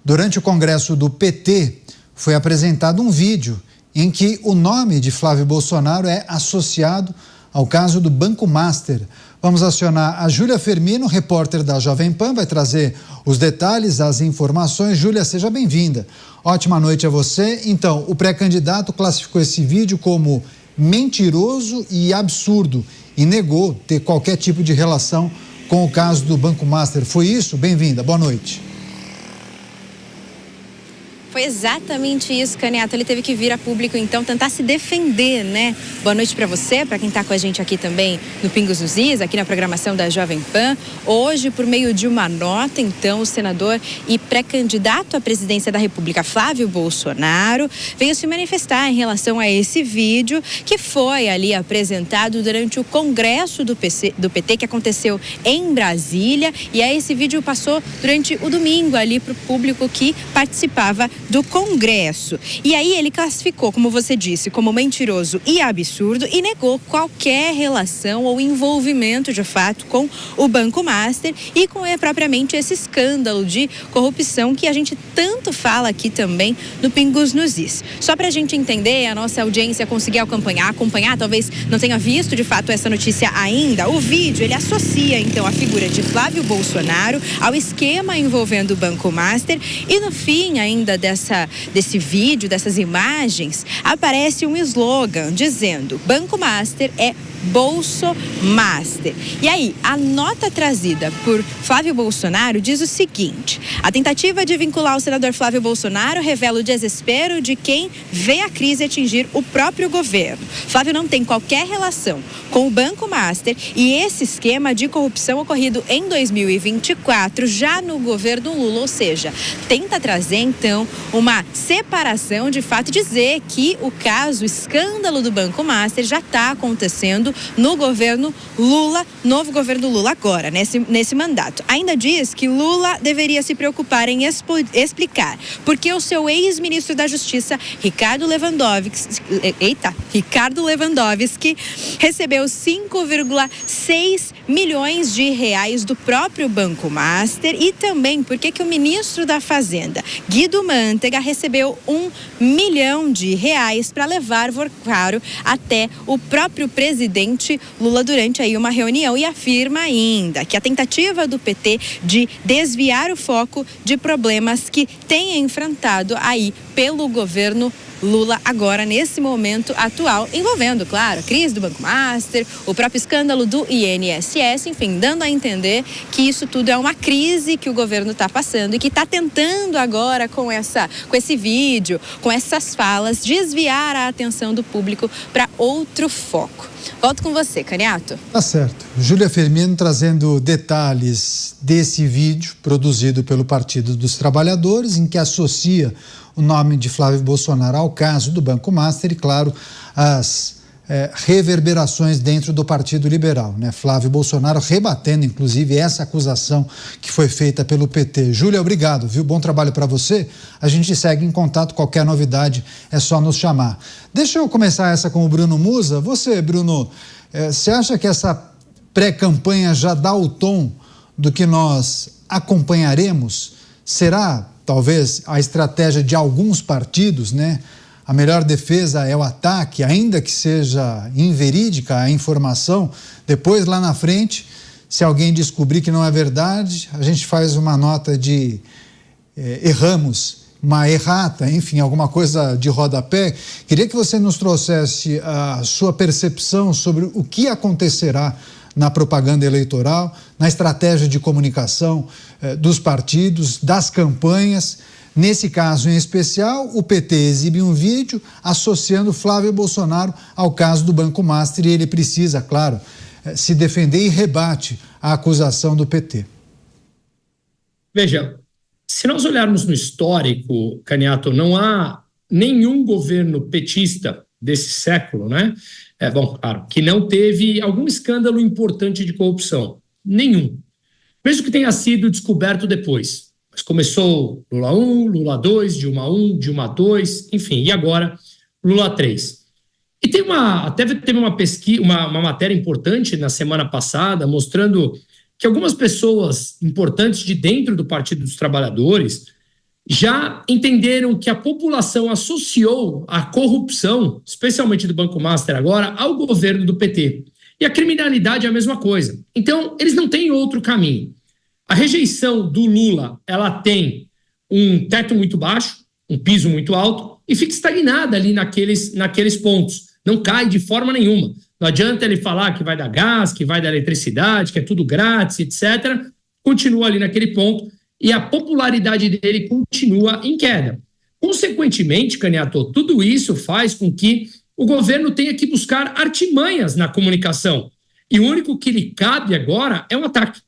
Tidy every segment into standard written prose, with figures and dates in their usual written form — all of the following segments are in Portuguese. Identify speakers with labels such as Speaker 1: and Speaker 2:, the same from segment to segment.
Speaker 1: Durante o congresso do PT, foi apresentado um vídeo em que o nome de Flávio Bolsonaro é associado ao caso do Banco Master. Vamos acionar a Júlia Firmino, repórter da Jovem Pan, vai trazer os detalhes, as informações. Júlia, seja bem-vinda. Ótima noite a você. Então, o pré-candidato classificou esse vídeo como mentiroso e absurdo e negou ter qualquer tipo de relação com o caso do Banco Master. Foi isso? Bem-vinda. Boa noite.
Speaker 2: Foi exatamente isso, Caniato. Ele teve que vir a público, então, tentar se defender, né? Boa noite para você, para quem está com a gente aqui também no Pingos nos Is, aqui na programação da Jovem Pan. Hoje, por meio de uma nota, então, o senador e pré-candidato à presidência da República, Flávio Bolsonaro, veio se manifestar em relação a esse vídeo que foi ali apresentado durante o congresso do PT, que aconteceu em Brasília. E aí esse vídeo passou durante o domingo ali para o público que participava do Congresso. E aí ele classificou, como você disse, como mentiroso e absurdo e negou qualquer relação ou envolvimento de fato com o Banco Master e com propriamente esse escândalo de corrupção que a gente tanto fala aqui também no Pingos nos Is. Só para a gente entender, a nossa audiência conseguir acompanhar, talvez não tenha visto de fato essa notícia ainda, o vídeo ele associa então a figura de Flávio Bolsonaro ao esquema envolvendo o Banco Master e no fim ainda desse vídeo, dessas imagens, aparece um slogan dizendo: Banco Master é Bolso Master. E aí, a nota trazida por Flávio Bolsonaro diz o seguinte: a tentativa de vincular o senador Flávio Bolsonaro revela o desespero de quem vê a crise atingir o próprio governo. Flávio não tem qualquer relação com o Banco Master e esse esquema de corrupção ocorrido em 2024, já no governo Lula, ou seja, tenta trazer então uma separação de fato, dizer que o caso, o escândalo do Banco Master já está acontecendo no governo Lula, novo governo Lula agora, nesse mandato. Ainda diz que Lula deveria se preocupar em explicar porque o seu ex-ministro da Justiça, Ricardo Lewandowski, recebeu 5,6 milhões de reais do próprio Banco Master e também porque que o ministro da Fazenda, Guido Mantega, recebeu 1 milhão de reais para levar Vocaro até o próprio presidente Lula durante aí uma reunião e afirma ainda que a tentativa do PT de desviar o foco de problemas que tem enfrentado aí pelo governo Lula agora, nesse momento atual, envolvendo, claro, a crise do Banco Master, o próprio escândalo do INSS, enfim, dando a entender que isso tudo é uma crise que o governo está passando e que está tentando agora, com esse vídeo, com essas falas, desviar a atenção do público para outro foco. Volto com você, Caniato.
Speaker 1: Tá certo. Júlia Firmino trazendo detalhes desse vídeo produzido pelo Partido dos Trabalhadores, em que associa o nome de Flávio Bolsonaro ao caso do Banco Master e, claro, as reverberações dentro do Partido Liberal, né? Flávio Bolsonaro rebatendo, inclusive, essa acusação que foi feita pelo PT. Júlia, obrigado, viu? Bom trabalho para você. A gente segue em contato, qualquer novidade é só nos chamar. Deixa eu começar essa com o Bruno Musa. Você, Bruno, você acha que essa pré-campanha já dá o tom do que nós acompanharemos? Será, talvez, a estratégia de alguns partidos, né? A melhor defesa é o ataque, ainda que seja inverídica a informação. Depois, lá na frente, se alguém descobrir que não é verdade, a gente faz uma nota de erramos, uma errata, enfim, alguma coisa de rodapé. Queria que você nos trouxesse a sua percepção sobre o que acontecerá na propaganda eleitoral, na estratégia de comunicação dos partidos, das campanhas. Nesse caso em especial, o PT exibe um vídeo associando Flávio Bolsonaro ao caso do Banco Master e ele precisa, claro, se defender e rebate a acusação do PT.
Speaker 3: Veja, se nós olharmos no histórico, Caniato, não há nenhum governo petista desse século, né? Claro, que não teve algum escândalo importante de corrupção. Nenhum. Mesmo que tenha sido descoberto depois. Mas começou Lula 1, Lula 2, Dilma 1, Dilma 2, enfim, e agora Lula 3. E teve uma pesquisa, uma matéria importante na semana passada, mostrando que algumas pessoas importantes de dentro do Partido dos Trabalhadores já entenderam que a população associou a corrupção, especialmente do Banco Master agora, ao governo do PT. E a criminalidade é a mesma coisa. Então, eles não têm outro caminho. A rejeição do Lula, ela tem um teto muito baixo, um piso muito alto, e fica estagnada ali naqueles pontos. Não cai de forma nenhuma. Não adianta ele falar que vai dar gás, que vai dar eletricidade, que é tudo grátis, etc. Continua ali naquele ponto e a popularidade dele continua em queda. Consequentemente, Caniato, tudo isso faz com que o governo tenha que buscar artimanhas na comunicação. E o único que lhe cabe agora é um ataque.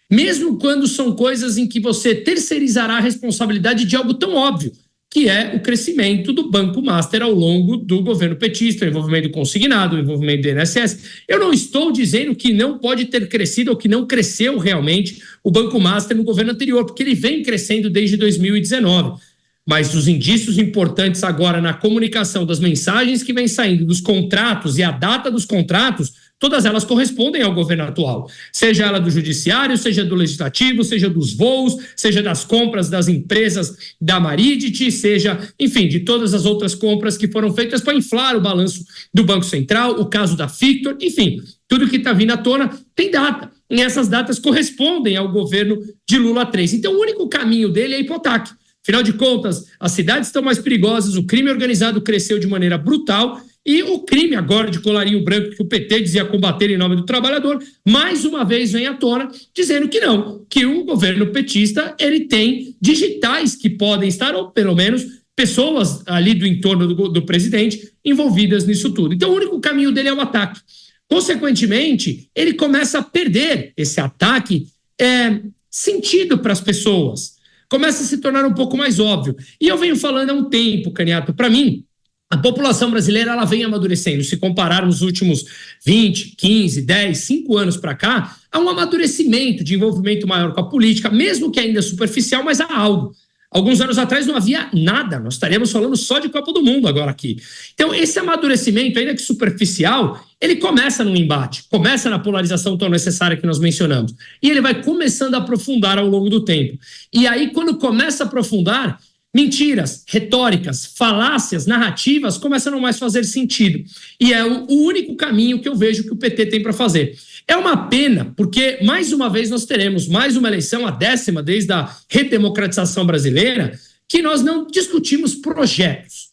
Speaker 3: Mesmo quando são coisas em que você terceirizará a responsabilidade de algo tão óbvio, que é o crescimento do Banco Master ao longo do governo petista, o envolvimento consignado, o envolvimento do INSS. Eu não estou dizendo que não pode ter crescido ou que não cresceu realmente o Banco Master no governo anterior, porque ele vem crescendo desde 2019. Mas os indícios importantes agora na comunicação das mensagens que vêm saindo dos contratos e a data dos contratos, todas elas correspondem ao governo atual. Seja ela do judiciário, seja do legislativo, seja dos voos, seja das compras das empresas da Maridit, seja, enfim, de todas as outras compras que foram feitas para inflar o balanço do Banco Central, o caso da Fictor, enfim, tudo que está vindo à tona tem data. E essas datas correspondem ao governo de Lula III. Então, o único caminho dele é ir para o ataque. Afinal de contas, as cidades estão mais perigosas, o crime organizado cresceu de maneira brutal e o crime agora de colarinho branco que o PT dizia combater em nome do trabalhador, mais uma vez vem à tona dizendo que não, que o governo petista ele tem digitais que podem estar, ou pelo menos pessoas ali do entorno do presidente envolvidas nisso tudo. Então o único caminho dele é o ataque. Consequentemente, ele começa a perder esse ataque sentido para as pessoas. Começa a se tornar um pouco mais óbvio. E eu venho falando há um tempo, Caniato, para mim, a população brasileira ela vem amadurecendo. Se compararmos os últimos 20, 15, 10, 5 anos para cá, há um amadurecimento de envolvimento maior com a política, mesmo que ainda superficial, mas há algo. Alguns anos atrás não havia nada, nós estaríamos falando só de Copa do Mundo agora aqui. Então, esse amadurecimento, ainda que superficial, ele começa no embate, começa na polarização tão necessária que nós mencionamos. E ele vai começando a aprofundar ao longo do tempo. E aí, quando começa a aprofundar, mentiras, retóricas, falácias, narrativas começam a não mais fazer sentido. E é o único caminho que eu vejo que o PT tem para fazer. É uma pena, porque, mais uma vez, nós teremos mais uma eleição, a 10ª desde a redemocratização brasileira, que nós não discutimos projetos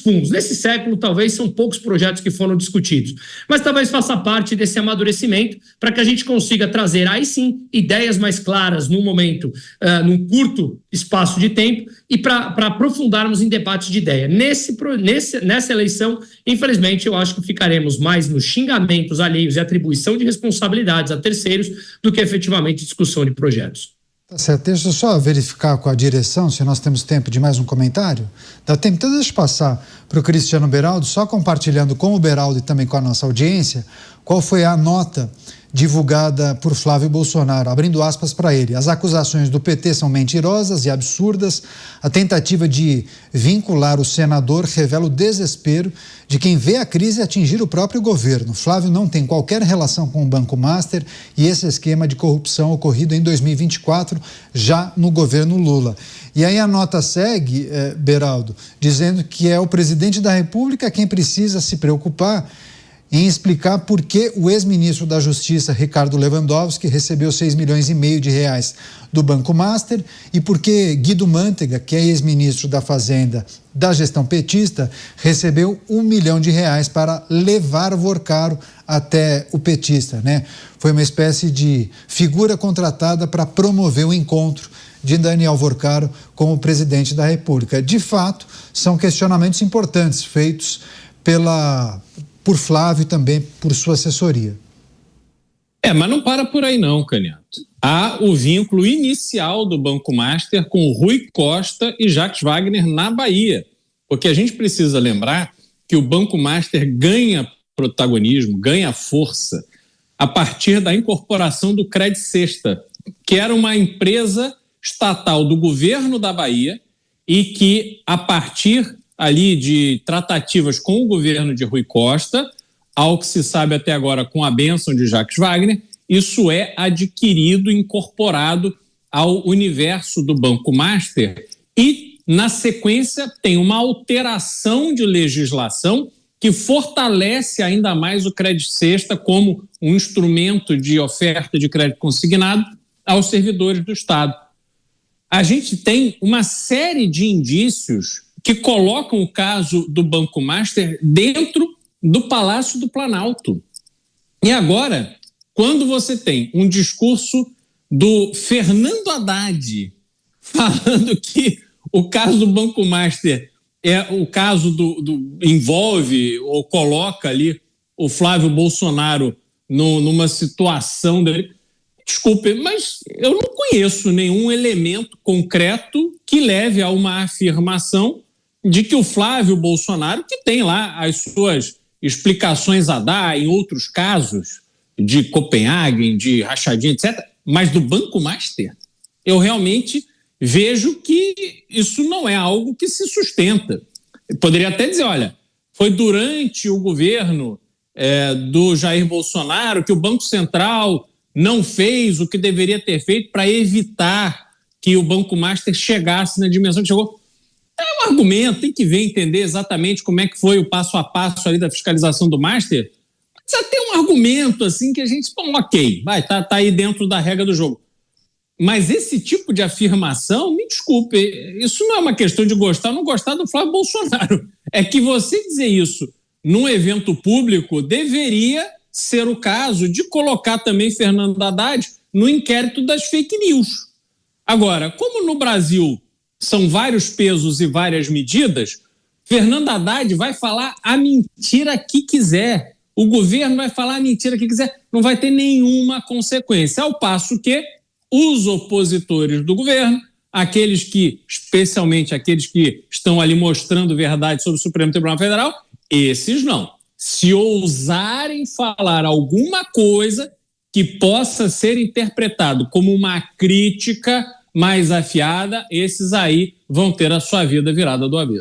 Speaker 3: fundos. Nesse século, talvez, são poucos projetos que foram discutidos, mas talvez faça parte desse amadurecimento para que a gente consiga trazer, aí sim, ideias mais claras num momento, num curto espaço de tempo e para aprofundarmos em debates de ideia. Nessa eleição, infelizmente, eu acho que ficaremos mais nos xingamentos alheios e atribuição de responsabilidades a terceiros do que efetivamente discussão de projetos.
Speaker 1: Tá certo, deixa eu só verificar com a direção se nós temos tempo de mais um comentário. Dá tempo, então deixa eu passar para o Cristiano Beraldo, só compartilhando com o Beraldo e também com a nossa audiência, qual foi a nota divulgada por Flávio Bolsonaro, abrindo aspas para ele. As acusações do PT são mentirosas e absurdas. A tentativa de vincular o senador revela o desespero de quem vê a crise atingir o próprio governo. Flávio não tem qualquer relação com o Banco Master e esse esquema de corrupção ocorrido em 2024, já no governo Lula. E aí a nota segue, Beraldo, dizendo que é o presidente da República quem precisa se preocupar em explicar por que o ex-ministro da Justiça, Ricardo Lewandowski, recebeu 6,5 milhões de reais do Banco Master e por que Guido Mantega, que é ex-ministro da Fazenda da gestão petista, recebeu 1 milhão de reais para levar Vorcaro até o petista, né? Foi uma espécie de figura contratada para promover o encontro de Daniel Vorcaro com o presidente da República. De fato, são questionamentos importantes feitos por Flávio e também por sua assessoria.
Speaker 4: Mas não para por aí não, Caniato. Há o vínculo inicial do Banco Master com Rui Costa e Jacques Wagner na Bahia, porque a gente precisa lembrar que o Banco Master ganha protagonismo, ganha força a partir da incorporação do Cred Sexta, que era uma empresa estatal do governo da Bahia e que, a partir ali de tratativas com o governo de Rui Costa, ao que se sabe até agora com a bênção de Jacques Wagner, isso é adquirido, incorporado ao universo do Banco Master na sequência, tem uma alteração de legislação que fortalece ainda mais o crédito cesta como um instrumento de oferta de crédito consignado aos servidores do Estado. A gente tem uma série de indícios que colocam o caso do Banco Master dentro do Palácio do Planalto. E agora, quando você tem um discurso do Fernando Haddad falando que o caso do Banco Master é o caso envolve ou coloca ali o Flávio Bolsonaro numa situação dele. Desculpe, mas eu não conheço nenhum elemento concreto que leve a uma afirmação de que o Flávio Bolsonaro, que tem lá as suas explicações a dar em outros casos, de Copenhague, de rachadinha, etc., mas do Banco Master, eu realmente vejo que isso não é algo que se sustenta. Eu poderia até dizer, olha, foi durante o governo do Jair Bolsonaro que o Banco Central não fez o que deveria ter feito para evitar que o Banco Master chegasse na dimensão que chegou. É um argumento, tem que ver, entender exatamente como é que foi o passo a passo ali da fiscalização do Master. Precisa ter um argumento assim que a gente, bom, ok, tá aí dentro da regra do jogo. Mas esse tipo de afirmação, me desculpe, isso não é uma questão de gostar ou não gostar do Flávio Bolsonaro. É que você dizer isso num evento público deveria ser o caso de colocar também Fernando Haddad no inquérito das fake news. Agora, como no Brasil são vários pesos e várias medidas, Fernando Haddad vai falar a mentira que quiser. O governo vai falar a mentira que quiser. Não vai ter nenhuma consequência. Ao passo que os opositores do governo, aqueles que, especialmente aqueles que estão ali mostrando verdade sobre o Supremo Tribunal Federal, esses não. Se ousarem falar alguma coisa que possa ser interpretado como uma crítica mais afiada, esses aí vão ter a sua vida virada do avesso.